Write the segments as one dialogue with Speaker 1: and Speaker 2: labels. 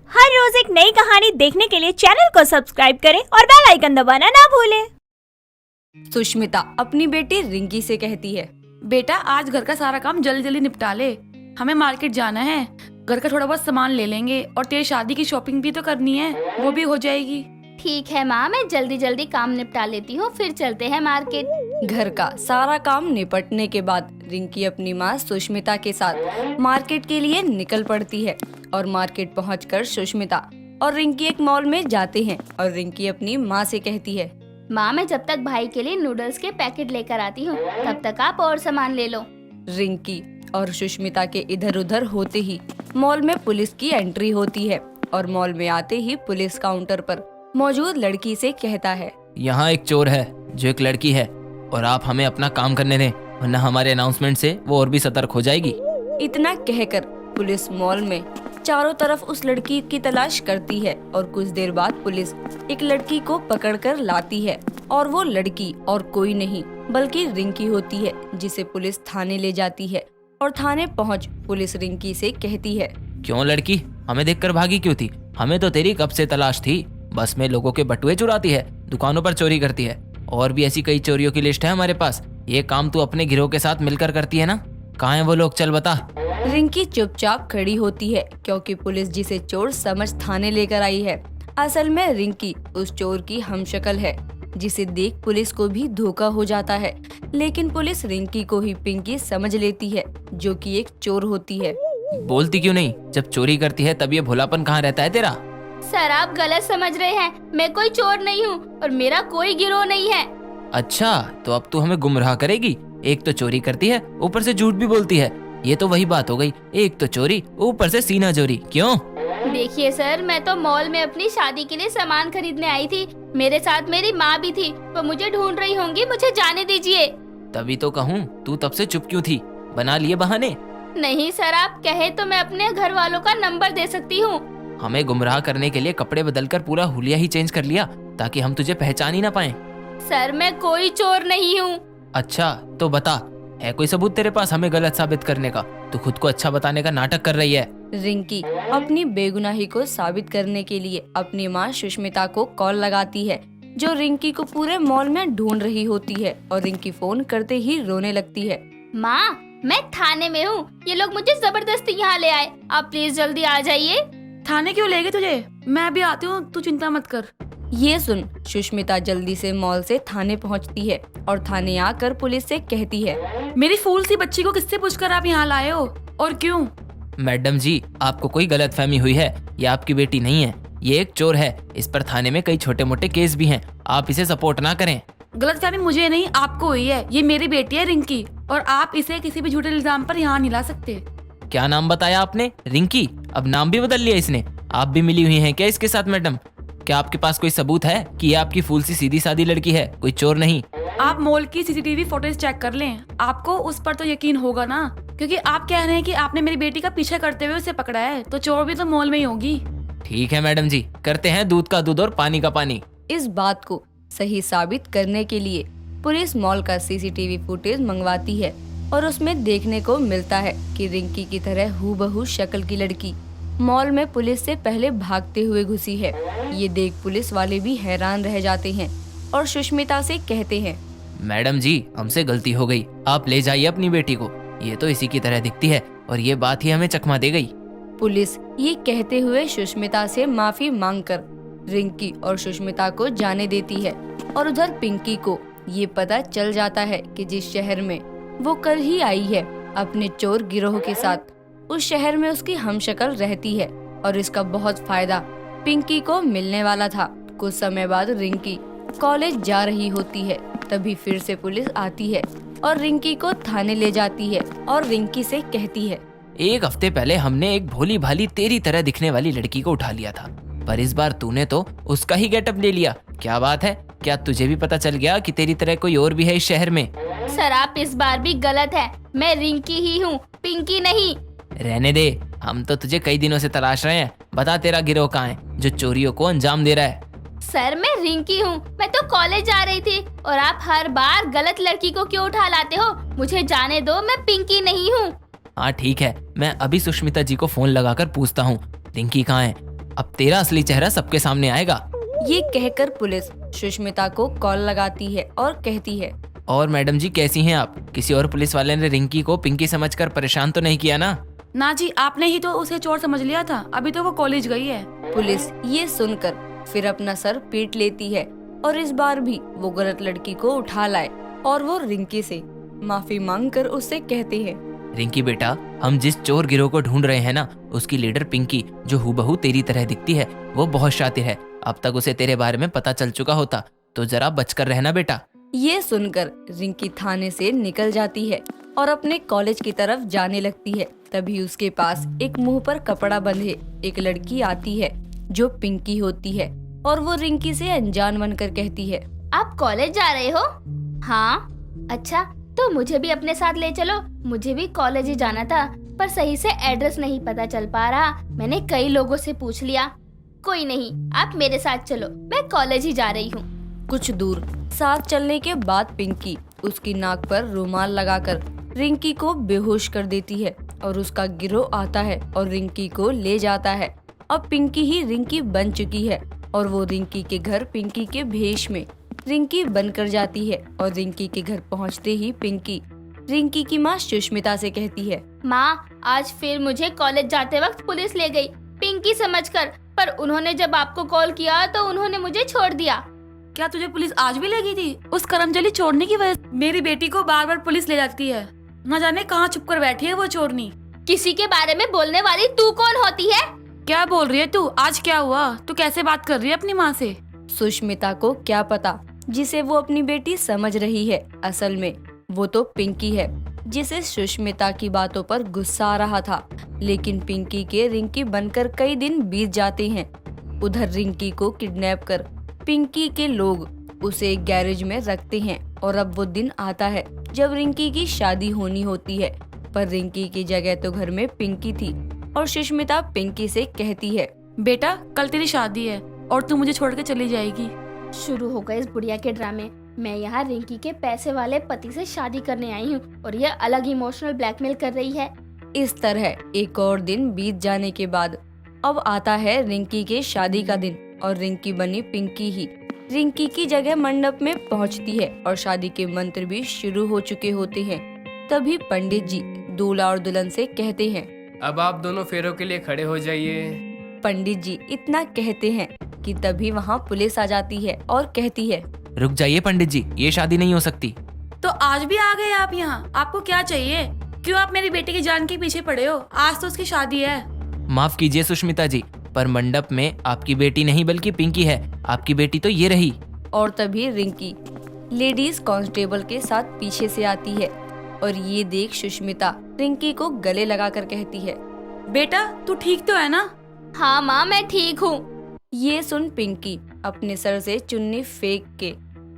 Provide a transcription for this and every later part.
Speaker 1: हर रोज एक नई कहानी देखने के लिए चैनल को सब्सक्राइब करें और बेल आइकन दबाना ना भूलें।
Speaker 2: सुष्मिता अपनी बेटी रिंकी से कहती है,
Speaker 3: बेटा आज घर का सारा काम जल्दी जल्दी निपटा ले, हमें मार्केट जाना है, घर का थोड़ा बहुत सामान ले लेंगे और तेरी शादी की शॉपिंग भी तो करनी है, वो भी हो जाएगी।
Speaker 4: ठीक है माँ, मैं जल्दी जल्दी काम निपटा लेती हूँ, फिर चलते हैं मार्केट।
Speaker 2: घर का सारा काम निपटने के बाद रिंकी अपनी माँ सुष्मिता के साथ मार्केट के लिए निकल पड़ती है और मार्केट पहुंचकर सुष्मिता और रिंकी एक मॉल में जाते हैं और रिंकी अपनी माँ से कहती है,
Speaker 4: माँ मैं जब तक भाई के लिए नूडल्स के पैकेट लेकर आती हूँ, तब तक आप और सामान ले लो।
Speaker 2: रिंकी और सुष्मिता के इधर उधर होते ही मॉल में पुलिस की एंट्री होती है और मॉल में आते ही पुलिस काउंटर पर मौजूद लड़की से कहता है,
Speaker 5: यहाँ एक चोर है जो एक लड़की है और आप हमें अपना काम करने दें, वरना हमारे अनाउंसमेंट से वो और भी सतर्क हो जाएगी।
Speaker 2: इतना कहकर पुलिस मॉल में चारों तरफ उस लड़की की तलाश करती है और कुछ देर बाद पुलिस एक लड़की को पकड़कर लाती है और वो लड़की और कोई नहीं बल्कि रिंकी होती है, जिसे पुलिस थाने ले जाती है और थाने पहुंच पुलिस रिंकी से कहती है,
Speaker 5: क्यों लड़की, हमें देखकर भागी क्यों थी? हमें तो तेरी कब से तलाश थी। बस में लोगों के बटुए चुराती है, दुकानों पर चोरी करती है और भी ऐसी कई चोरियों की लिस्ट है हमारे पास। ये काम तू अपने गिरोह के साथ मिलकर करती है ना? कहाँ है वो लोग, चल बता।
Speaker 2: रिंकी चुपचाप खड़ी होती है क्योंकि पुलिस जिसे चोर समझ थाने लेकर आई है, असल में रिंकी उस चोर की हमशक्ल है, जिसे देख पुलिस को भी धोखा हो जाता है। लेकिन पुलिस रिंकी को ही पिंकी समझ लेती है, जो कि एक चोर होती है।
Speaker 5: बोलती क्यों नहीं? जब चोरी करती है तब ये भोलापन कहाँ रहता है तेरा?
Speaker 4: सर आप गलत समझ रहे हैं, मैं कोई चोर नहीं हूँ और मेरा कोई गिरोह नहीं है।
Speaker 5: अच्छा, तो अब तू हमें गुमराह करेगी? एक तो चोरी करती है, ऊपर से झूठ भी बोलती है। ये तो वही बात हो गई, एक तो चोरी ऊपर से सीना चोरी। क्यों?
Speaker 4: देखिए सर, मैं तो मॉल में अपनी शादी के लिए सामान खरीदने आई थी, मेरे साथ मेरी माँ भी थी, वो मुझे ढूंढ रही होंगी, मुझे जाने दीजिए।
Speaker 5: तभी तो कहूँ, तू तब से चुप क्यों थी? बना लिए बहाने?
Speaker 4: नहीं सर, आप कहे तो मैं अपने घर वालों का नंबर दे सकती हूँ।
Speaker 5: हमें गुमराह करने के लिए कपड़े बदलकर पूरा हुलिया ही चेंज कर लिया ताकि हम तुझे पहचान ही ना पाएं।
Speaker 4: सर मैं कोई चोर नहीं हूँ।
Speaker 5: अच्छा तो बता, है कोई सबूत तेरे पास हमें गलत साबित करने का? तू खुद को अच्छा बताने का नाटक कर रही है।
Speaker 2: रिंकी अपनी बेगुनाही को साबित करने के लिए अपनी माँ सुष्मिता को कॉल लगाती है, जो रिंकी को पूरे मॉल में ढूंढ रही होती है और रिंकी फोन करते ही रोने लगती है।
Speaker 4: माँ मैं थाने में हूँ, ये लोग मुझे जबरदस्ती यहाँ ले आए, आप प्लीज जल्दी आ जाइए।
Speaker 3: थाने क्यों ले गए तुझे? मैं अभी आती हूँ, तू चिंता मत कर।
Speaker 2: ये सुन सुष्मिता जल्दी से मॉल से थाने पहुंचती है और थाने आकर पुलिस से कहती है,
Speaker 3: मेरी फूल सी बच्ची को किससे पूछकर आप यहाँ लाए हो और क्यों?
Speaker 5: मैडम जी, आपको कोई गलतफहमी हुई है, ये आपकी बेटी नहीं है, ये एक चोर है। इस पर थाने में कई छोटे मोटे केस भी हैं, आप इसे सपोर्ट ना करें।
Speaker 3: गलतफहमी मुझे नहीं, आपको हुई है। ये मेरी बेटी है रिंकी और आप इसे किसी भी झूठे इल्जाम पर यहाँ नहीं ला सकते।
Speaker 5: क्या नाम बताया आपने? रिंकी? अब नाम भी बदल लिया इसने। आप भी मिली हुई हैं क्या इसके साथ मैडम? क्या आपके पास कोई सबूत है कि ये आपकी फूल सी सीधी सादी लड़की है, कोई चोर नहीं?
Speaker 3: आप मॉल की सीसीटीवी फुटेज चेक कर लें, आपको उस पर तो यकीन होगा ना, क्योंकि आप कह रहे हैं कि आपने मेरी बेटी का पीछा करते हुए उसे पकड़ा है, तो चोर भी तो मॉल में ही होगी।
Speaker 5: ठीक है मैडम जी, करते हैं दूध का दूध और पानी का पानी।
Speaker 2: इस बात को सही साबित करने के लिए पुलिस मॉल का सीसीटीवी फुटेज मंगवाती है और उसमें देखने को मिलता है कि रिंकी की तरह हूबहू शक्ल की लड़की मॉल में पुलिस से पहले भागते हुए घुसी है। ये देख पुलिस वाले भी हैरान रह जाते हैं और सुष्मिता से कहते हैं,
Speaker 5: मैडम जी हमसे गलती हो गई, आप ले जाइए अपनी बेटी को, ये तो इसी की तरह दिखती है और ये बात ही हमें चकमा दे गई।
Speaker 2: पुलिस ये कहते हुए सुष्मिता से माफी मांगकर रिंकी और सुष्मिता को जाने देती है और उधर पिंकी को ये पता चल जाता है कि जिस शहर में वो कल ही आई है अपने चोर गिरोह के साथ, उस शहर में उसकी हमशक्ल रहती है और इसका बहुत फायदा पिंकी को मिलने वाला था। कुछ समय बाद रिंकी कॉलेज जा रही होती है, तभी फिर से पुलिस आती है और रिंकी को थाने ले जाती है और रिंकी से कहती है,
Speaker 5: एक हफ्ते पहले हमने एक भोली भाली तेरी तरह दिखने वाली लड़की को उठा लिया था, पर इस बार तूने तो उसका ही गेटअप ले लिया। क्या बात है? क्या तुझे भी पता चल गया कि तेरी तरह कोई और भी है इस शहर में?
Speaker 4: सर आप इस बार भी गलत है, मैं रिंकी ही हूँ, पिंकी नहीं।
Speaker 5: रहने दे, हम तो तुझे कई दिनों से तलाश रहे हैं। बता तेरा गिरोह कहाँ है जो चोरियों को अंजाम दे रहा है?
Speaker 4: सर मैं रिंकी हूँ, मैं तो कॉलेज जा रही थी और आप हर बार गलत लड़की को क्यों उठा लाते हो? मुझे जाने दो, मैं पिंकी नहीं हूँ।
Speaker 5: हाँ ठीक है, मैं अभी सुष्मिता जी को फोन लगाकर पूछता हूँ रिंकी कहाँ है। अब तेरा असली चेहरा सबके सामने आएगा।
Speaker 2: ये कहकर पुलिस सुष्मिता को कॉल लगाती है और कहती है,
Speaker 5: और मैडम जी कैसी हैं आप? किसी और पुलिस वाले ने रिंकी को पिंकी समझकर परेशान तो नहीं किया ना?
Speaker 3: ना जी, आपने ही तो उसे चोर समझ लिया था, अभी तो वो कॉलेज गई है।
Speaker 2: पुलिस ये सुनकर फिर अपना सर पीट लेती है और इस बार भी वो गलत लड़की को उठा लाए और वो रिंकी से माफी मांगकर उससे कहते हैं,
Speaker 5: रिंकी बेटा, हम जिस चोर गिरोह को ढूंढ रहे हैं ना, उसकी लीडर पिंकी, जो हूबहू तेरी तरह दिखती है, वो बहुत शातिर है। अब तक उसे तेरे बारे में पता चल चुका होता, तो जरा बचकर रहना बेटा।
Speaker 2: ये सुनकर रिंकी थाने से निकल जाती है और अपने कॉलेज की तरफ जाने लगती है। तभी उसके पास एक मुंह पर कपड़ा बंधे एक लड़की आती है जो पिंकी होती है और वो रिंकी से अनजान बनकर कहती है,
Speaker 4: आप कॉलेज जा रहे हो? हाँ। अच्छा, तो मुझे भी अपने साथ ले चलो, मुझे भी कॉलेज ही जाना था, पर सही से एड्रेस नहीं पता चल पा रहा। मैंने कई लोगों से पूछ लिया। कोई नहीं, आप मेरे साथ चलो, मैं कॉलेज ही जा रही हूँ।
Speaker 2: कुछ दूर साथ चलने के बाद पिंकी उसकी नाक पर रुमाल लगाकर रिंकी को बेहोश कर देती है और उसका गिरोह आता है और रिंकी को ले जाता है। अब पिंकी ही रिंकी बन चुकी है और वो रिंकी के घर पिंकी के भेष में रिंकी बनकर जाती है और रिंकी के घर पहुंचते ही पिंकी रिंकी की माँ सुष्मिता से कहती है,
Speaker 4: माँ, आज फिर मुझे कॉलेज जाते वक्त पुलिस ले गई पिंकी समझकर, पर उन्होंने जब आपको कॉल किया तो उन्होंने मुझे छोड़ दिया।
Speaker 3: क्या तुझे पुलिस आज भी ले गई थी? उस करमजली छोड़ने की वजह से मेरी बेटी को बार बार पुलिस ले जाती है। न जाने कहाँ छुप कर बैठी है वो चोरनी।
Speaker 4: किसी के बारे में बोलने वाली तू कौन होती है?
Speaker 3: क्या बोल रही है तू? आज क्या हुआ? तू कैसे बात कर रही है अपनी माँ से?
Speaker 2: सुष्मिता को क्या पता जिसे वो अपनी बेटी समझ रही है, असल में वो तो पिंकी है जिसे सुष्मिता की बातों पर गुस्सा आ रहा था। लेकिन पिंकी के रिंकी बनकर कई दिन बीत जाते हैं। उधर रिंकी को किडनैप कर पिंकी के लोग उसे एक गैरेज में रखते हैं और अब वो दिन आता है जब रिंकी की शादी होनी होती है। पर रिंकी की जगह तो घर में पिंकी थी और सुष्मिता पिंकी से कहती है,
Speaker 3: बेटा, कल तेरी शादी है और तू मुझे छोड़ के चली जाएगी।
Speaker 4: शुरू हो गए इस बुढ़िया के ड्रामे। मैं यहाँ रिंकी के पैसे वाले पति से शादी करने आई हूँ और यह अलग इमोशनल ब्लैकमेल कर रही है।
Speaker 2: इस तरह एक और दिन बीत जाने के बाद अब आता है रिंकी के शादी का दिन और रिंकी बनी पिंकी ही रिंकी की जगह मंडप में पहुंचती है और शादी के मंत्र भी शुरू हो चुके होते हैं। तभी पंडित जी दूल्हा और दुल्हन से कहते हैं,
Speaker 6: अब आप दोनों फेरों के लिए खड़े हो जाइए।
Speaker 2: पंडित जी इतना कहते हैं कि तभी वहाँ पुलिस आ जाती है और कहती है,
Speaker 5: रुक जाइए पंडित जी, ये शादी नहीं हो सकती।
Speaker 3: तो आज भी आ गए आप यहाँ? आपको क्या चाहिए? क्यों आप मेरी बेटी की जान के पीछे पड़े हो? आज तो उसकी शादी है।
Speaker 5: माफ कीजिए सुष्मिता जी, पर मंडप में आपकी बेटी नहीं बल्कि पिंकी है। आपकी बेटी तो ये रही।
Speaker 2: और तभी रिंकी लेडीज कांस्टेबल के साथ पीछे से आती है और ये देख सुष्मिता रिंकी को गले लगाकर कहती है,
Speaker 3: बेटा, तू ठीक तो है ना?
Speaker 4: हाँ माँ, मैं ठीक हूँ।
Speaker 2: ये सुन पिंकी अपने सर से चुन्नी फेंक के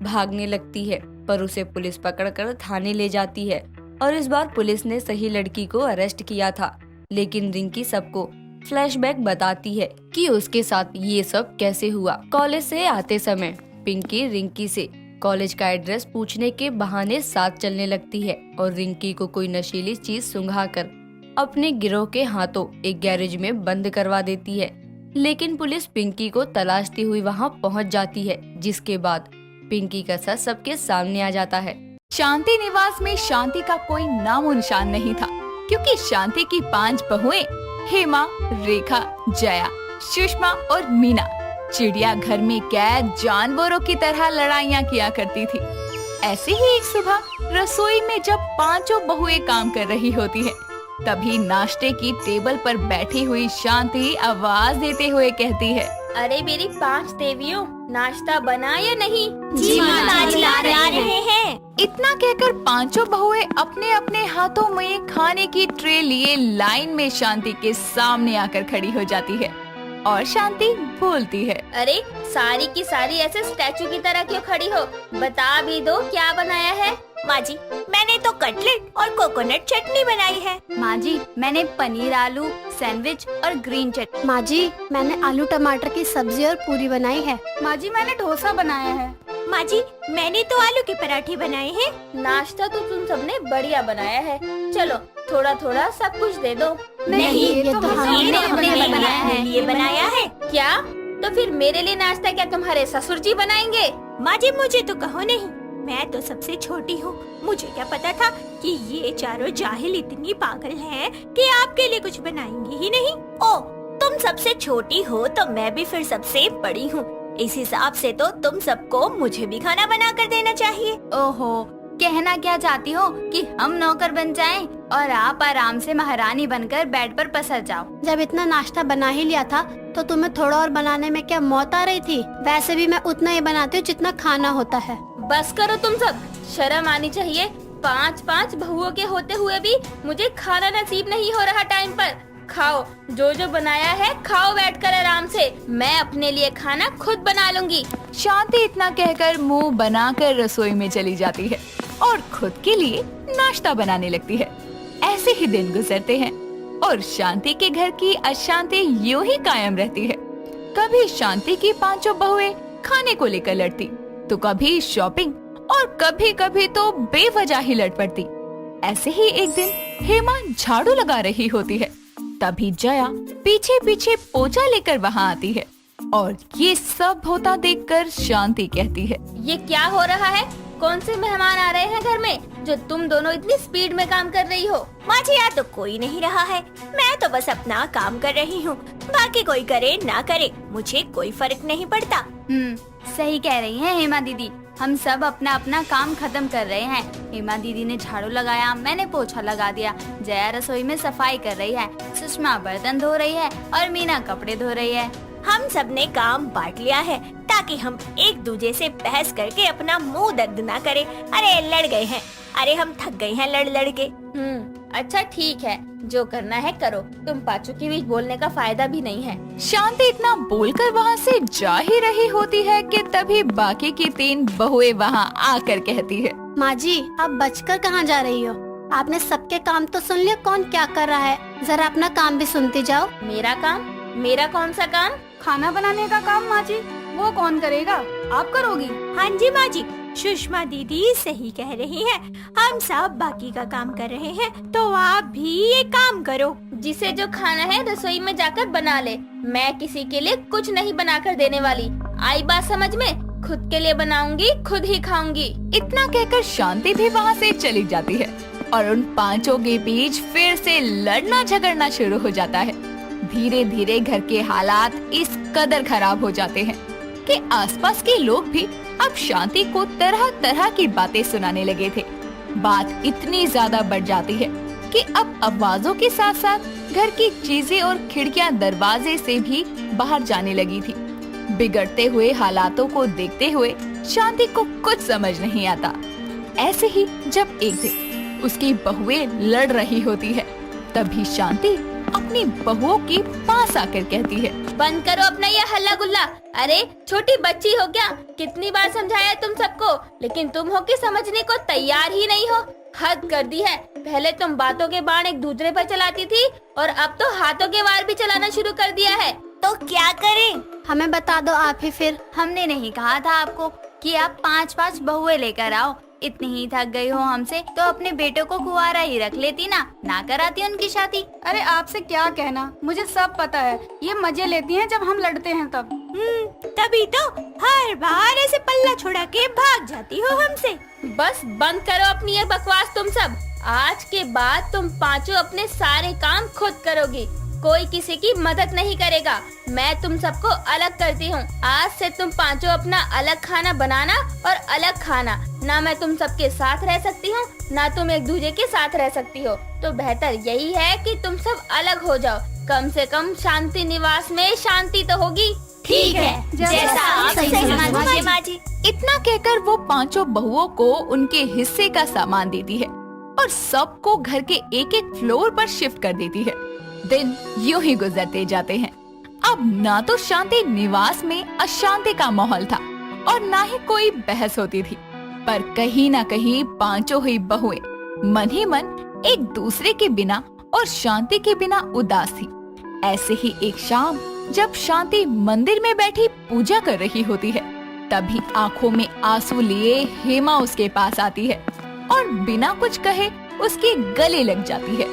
Speaker 2: भागने लगती है, पर उसे पुलिस पकड़कर थाने ले जाती है और इस बार पुलिस ने सही लड़की को अरेस्ट किया था। लेकिन रिंकी सबको फ्लैशबैक बताती है कि उसके साथ ये सब कैसे हुआ। कॉलेज से आते समय पिंकी रिंकी से कॉलेज का एड्रेस पूछने के बहाने साथ चलने लगती है और रिंकी को कोई नशीली चीज सुंघाकर अपने गिरोह के हाथों एक गैरेज में बंद करवा देती है। लेकिन पुलिस पिंकी को तलाशती हुई वहां पहुंच जाती है, जिसके बाद पिंकी का सच सबके सामने आ जाता है।
Speaker 7: शांति निवास में शांति का कोई नामो निशान नहीं था, क्योंकि शांति की 5 बहुएं हेमा, रेखा, जया, सुषमा और मीना चिड़ियाघर में कैद जानवरों की तरह लड़ाइयाँ किया करती थी। ऐसे ही एक सुबह रसोई में जब 5 बहुएं काम कर रही होती है, तभी नाश्ते की टेबल पर बैठी हुई शांति आवाज देते हुए कहती है,
Speaker 4: अरे मेरी 5 देवियों, नाश्ता बना या नहीं?
Speaker 1: जी माताजी, ला रहे हैं।
Speaker 7: इतना कहकर 5 बहुएं अपने अपने हाथों में खाने की ट्रे लिए लाइन में शांति के सामने आकर खड़ी हो जाती है और शांति बोलती है,
Speaker 4: अरे सारी की सारी ऐसे स्टैचू की तरह क्यों खड़ी हो? बता भी दो क्या बनाया है?
Speaker 1: माँ जी, मैंने तो कटलेट और कोकोनट चटनी बनाई है।
Speaker 8: माँ जी, मैंने पनीर आलू सैंडविच और ग्रीन चटनी। माँ जी, मैंने आलू टमाटर की सब्जी और पूरी बनाई है। माँ जी, मैंने डोसा बनाया है।
Speaker 1: माँ जी, मैंने तो आलू के पराठे बनाए हैं।
Speaker 4: नाश्ता तो तुम सबने बढ़िया बनाया है। चलो थोड़ा थोड़ा सब कुछ दे दो।
Speaker 8: नहीं, ये तो हमने
Speaker 1: अपने लिए बनाया है।
Speaker 4: है क्या? तो फिर मेरे लिए नाश्ता क्या तुम्हारे ससुर जी बनाएंगे?
Speaker 1: माँ जी मुझे तो कहो नहीं, मैं तो सबसे छोटी हूँ। मुझे क्या पता था कि ये चारों जाहिल इतनी पागल हैं कि आपके लिए कुछ बनाएंगी ही नहीं। ओ, तुम सबसे छोटी हो तो मैं भी फिर सबसे बड़ी हूँ। इस हिसाब से तो तुम सबको मुझे भी खाना बना कर देना चाहिए।
Speaker 8: ओहो, कहना क्या चाहती हो कि हम नौकर बन जाएं और आप आराम से महारानी बनकर बेड पर पसर जाओ? जब इतना नाश्ता बना ही लिया था तो तुम्हें थोड़ा और बनाने में क्या मौत आ रही थी? वैसे भी मैं उतना ही बनाती हूँ जितना खाना होता है।
Speaker 4: बस करो तुम सब, शर्म आनी चाहिए। 5 बहुओं के होते हुए भी मुझे खाना नसीब नहीं हो रहा टाइम पर। खाओ, जो बनाया है खाओ बैठकर आराम से। मैं अपने लिए खाना खुद बना लूंगी।
Speaker 7: शांति इतना कहकर मुंह बनाकर रसोई में चली जाती है और खुद के लिए नाश्ता बनाने लगती है। ऐसे ही दिन गुजरते हैं और शांति के घर की अशांति यूं ही कायम रहती है। कभी शांति की 5 बहुएं खाने को लेकर लड़ती, तो कभी शॉपिंग और कभी कभी तो बेवजह ही लड़ पड़ती। ऐसे ही एक दिन हेमा झाड़ू लगा रही होती है, तभी जया पीछे पीछे पोछा लेकर वहाँ आती है और ये सब होता देखकर शांति कहती है,
Speaker 4: ये क्या हो रहा है? कौन से मेहमान आ रहे हैं घर में जो तुम दोनों इतनी स्पीड में काम कर रही हो?
Speaker 1: माँ जी यहाँ तो कोई नहीं रहा है, मैं तो बस अपना काम कर रही हूँ। बाकी कोई करे ना करे मुझे कोई फर्क नहीं पड़ता।
Speaker 8: सही कह रही हैं हेमा दीदी, हम सब अपना अपना काम खत्म कर रहे हैं। हेमा दीदी ने झाड़ू लगाया, मैंने पोछा लगा दिया, जया रसोई में सफाई कर रही है, सुषमा बर्तन धो रही है और मीना कपड़े धो रही है।
Speaker 1: हम सब ने काम बांट लिया है ताकि हम एक दूसरे से बहस करके अपना मुंह दर्द ना करें। अरे लड़ गए हैं, अरे हम थक गए हैं लड़ लड़ के।
Speaker 4: अच्छा ठीक है, जो करना है करो। तुम पांचों के बीच बोलने का फायदा भी नहीं है।
Speaker 7: शांति इतना बोलकर वहाँ से जा ही रही होती है कि तभी बाकी की 3 बहुएं वहाँ आकर कहती है,
Speaker 8: माँ जी आप बचकर कहाँ जा रही हो? आपने सबके काम तो सुन लिया, कौन क्या कर रहा है, जरा अपना काम भी सुनती जाओ।
Speaker 4: मेरा काम? मेरा कौन सा काम?
Speaker 3: खाना बनाने का काम माँ जी, वो कौन करेगा? आप करोगी?
Speaker 1: हाँ जी माँ जी, सुषमा दीदी सही कह रही है, हम सब बाकी का काम कर रहे हैं तो आप भी ये काम करो।
Speaker 4: जिसे जो खाना है रसोई में जाकर बना ले, मैं किसी के लिए कुछ नहीं बना कर देने वाली। आई बात समझ में? खुद के लिए बनाऊंगी, खुद ही खाऊंगी।
Speaker 7: इतना कहकर शांति भी वहाँ से चली जाती है और उन 5 के बीच फिर से लड़ना झगड़ना शुरू हो जाता है। धीरे धीरे घर के हालात इस कदर खराब हो जाते हैं कि आसपास के लोग भी अब शांति को तरह तरह की बातें सुनाने लगे थे। बात इतनी ज्यादा बढ़ जाती है कि अब आवाजों के साथ साथ घर की चीजें और खिड़कियां दरवाजे से भी बाहर जाने लगी थी। बिगड़ते हुए हालातों को देखते हुए शांति को कुछ समझ नहीं आता। ऐसे ही जब एक दिन उसकी बहुएं लड़ रही होती है, तभी शांति अपनी बहुओं के पास आकर कहती है,
Speaker 4: बंद करो अपना ये हल्ला गुल्ला। अरे छोटी बच्ची हो क्या? कितनी बार समझाया तुम सबको, लेकिन तुम हो कि समझने को तैयार ही नहीं हो। हद कर दी है। पहले तुम बातों के बाण एक दूसरे पर चलाती थी और अब तो हाथों के वार भी चलाना शुरू कर दिया है।
Speaker 1: तो क्या करें?
Speaker 8: हमें बता दो आप ही फिर। हमने नहीं कहा था आपको कि आप 5 बहुएं लेकर आओ? इतनी ही थक गई हो हमसे तो अपने बेटों को कुंवारा ही रख लेती ना कराती उनकी शादी।
Speaker 3: अरे आपसे क्या कहना, मुझे सब पता है। ये मजे लेती हैं जब हम लड़ते हैं तब।
Speaker 1: तभी तो हर बार ऐसे पल्ला छोड़ा के भाग जाती हो हमसे।
Speaker 4: बस बंद करो अपनी ये बकवास तुम सब। आज के बाद तुम 5 अपने सारे काम खुद करोगी, कोई किसी की मदद नहीं करेगा। मैं तुम सबको अलग करती हूँ। आज से तुम 5 अपना अलग खाना बनाना और अलग खाना। ना मैं तुम सबके साथ रह सकती हूँ, ना तुम एक दूसरे के साथ रह सकती हो। तो बेहतर यही है कि तुम सब अलग हो जाओ। कम से कम शांति निवास में शांति तो होगी।
Speaker 1: ठीक है, जैसा आप सही समझे माँ जी।
Speaker 7: इतना कहकर वो 5 बहुओं को उनके हिस्से का सामान देती है और सबको घर के एक फ्लोर पर शिफ्ट कर देती है। दिन यूं ही गुजरते जाते हैं। अब ना तो शांति निवास में अशांति का माहौल था और ना ही कोई बहस होती थी, पर कहीं ना कहीं 5 ही बहुएं मन ही मन एक दूसरे के बिना और शांति के बिना उदास थी। ऐसे ही एक शाम जब शांति मंदिर में बैठी पूजा कर रही होती है, तभी आंखों में आंसू लिए हेमा उसके पास आती है और बिना कुछ कहे उसके गले लग जाती है।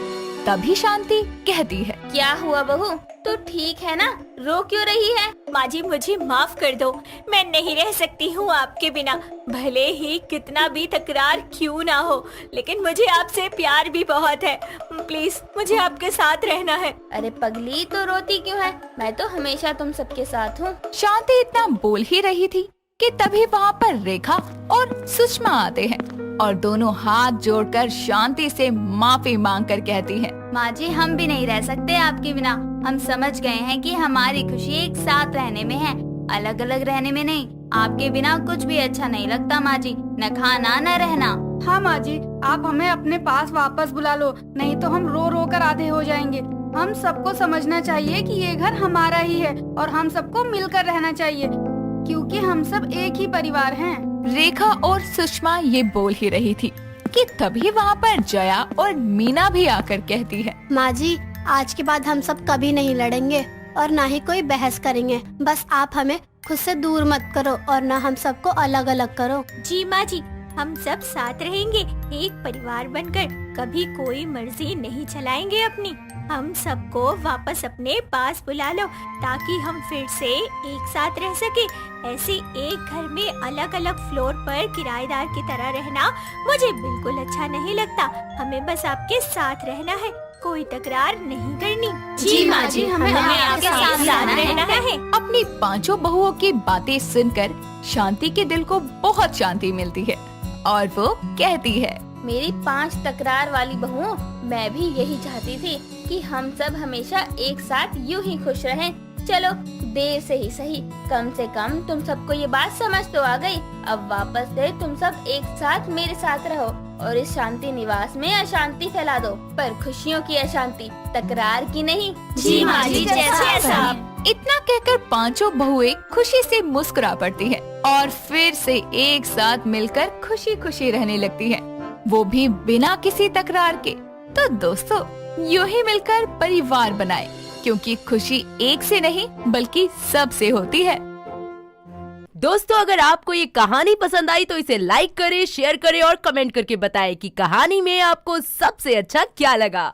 Speaker 7: तभी शांति कहती है।
Speaker 4: क्या हुआ बहू, तू ठीक है ना? रो क्यों रही है?
Speaker 1: माँ जी मुझे माफ कर दो, मैं नहीं रह सकती हूँ आपके बिना। भले ही कितना भी तकरार क्यों ना हो, लेकिन मुझे आपसे प्यार भी बहुत है। प्लीज मुझे आपके साथ रहना है।
Speaker 4: अरे पगली, तो रोती क्यों है? मैं तो हमेशा तुम सबके साथ हूँ।
Speaker 7: शांति इतना बोल ही रही थी कि तभी वहाँ पर रेखा और सुषमा आते हैं और दोनों हाथ जोड़कर शांति से माफी मांगकर कहती है,
Speaker 8: माँ जी हम भी नहीं रह सकते आपके बिना। हम समझ गए हैं कि हमारी खुशी एक साथ रहने में है, अलग अलग रहने में नहीं। आपके बिना कुछ भी अच्छा नहीं लगता माँ जी, न खाना न रहना।
Speaker 9: हाँ माँ जी, आप हमें अपने पास वापस बुला लो, नहीं तो हम रो रो कर आधे हो जाएंगे। हम सबको समझना चाहिए कि ये घर हमारा ही है और हम सबको मिलकर रहना चाहिए, क्योंकि हम सब एक ही परिवार हैं।
Speaker 7: रेखा और सुषमा ये बोल ही रही थी कि तभी वहाँ पर जया और मीना भी आकर कहती है,
Speaker 8: माँ जी आज के बाद हम सब कभी नहीं लड़ेंगे और ना ही कोई बहस करेंगे। बस आप हमें खुद से दूर मत करो और ना हम सबको अलग अलग करो।
Speaker 1: जी माँ जी, हम सब साथ रहेंगे एक परिवार बनकर, कभी कोई मर्जी नहीं चलाएंगे अपनी। हम सबको वापस अपने पास बुला लो ताकि हम फिर से एक साथ रह सके। ऐसे एक घर में अलग अलग फ्लोर पर किराएदार की तरह रहना मुझे बिल्कुल अच्छा नहीं लगता। हमें बस आपके साथ रहना है, कोई तकरार नहीं करनी।
Speaker 8: जी माँ जी, हमें
Speaker 1: आपके साथ रहना है।
Speaker 7: अपनी पांचों बहुओं की बातें सुनकर शांति के दिल को बहुत शांति मिलती है और वो कहती है,
Speaker 4: मेरी 5 तकरार वाली बहुओं, मैं भी यही चाहती थी कि हम सब हमेशा एक साथ यूं ही खुश रहें। चलो देर से ही सही, कम से कम तुम सबको ये बात समझ तो आ गई। अब वापस से तुम सब एक साथ मेरे साथ रहो और इस शांति निवास में अशांति फैला दो, पर खुशियों की अशांति, तकरार की नहीं।
Speaker 1: जी माँ जी, जैसा आप।
Speaker 7: इतना कहकर पांचों बहुएं खुशी से मुस्कुरा पड़ती हैं और फिर से एक साथ मिलकर खुशी खुशी रहने लगती हैं, वो भी बिना किसी तकरार के। तो दोस्तों यूं ही मिलकर परिवार बनाए, क्योंकि खुशी एक से नहीं बल्कि सब से होती है।
Speaker 10: दोस्तों अगर आपको ये कहानी पसंद आई तो इसे लाइक करें, शेयर करें और कमेंट करके बताएं कि कहानी में आपको सबसे अच्छा क्या लगा।